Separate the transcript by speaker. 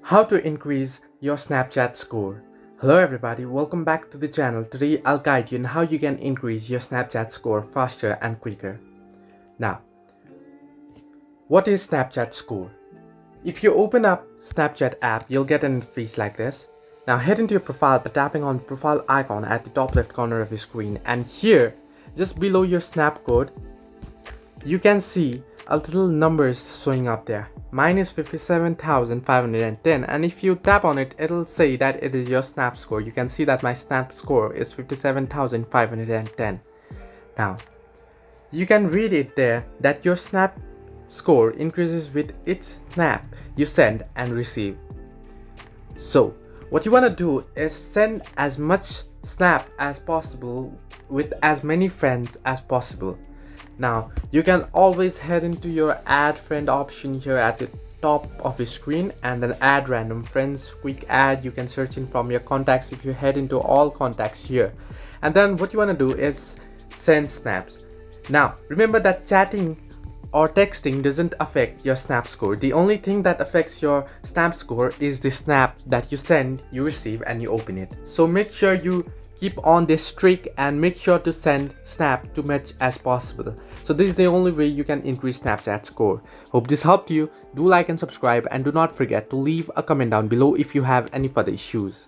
Speaker 1: How to increase your Snapchat score. Hello everybody, welcome back to the channel. Today I'll guide you on how you can increase your Snapchat score faster and quicker. Now, what is Snapchat score? If you open up Snapchat app, you'll get an interface like this. Now head into your profile by tapping on the profile icon at the top left corner of your screen, and here, just below your snap code, you can see a little numbers showing up there. Mine is 57,510, and if you tap on it, it'll say that it is your snap score. You can see that my snap score is 57,510. Now, you can read it there that your snap score increases with each snap you send and receive. So, what you want to do is send as much snap as possible with as many friends as possible. Now, you can always head into your add friend option here at the top of your screen and then add random friends, quick add. You can search in from your contacts if you head into all contacts here. And then what you want to do is send snaps. Now, remember that chatting or texting doesn't affect your snap score. The only thing that affects your snap score is the snap that you send, you receive, and you open it. So make sure you keep on this streak and make sure to send snap to much as possible. So this is the only way you can increase Snapchat score. Hope this helped you. Do like and subscribe, and do not forget to leave a comment down below if you have any further issues.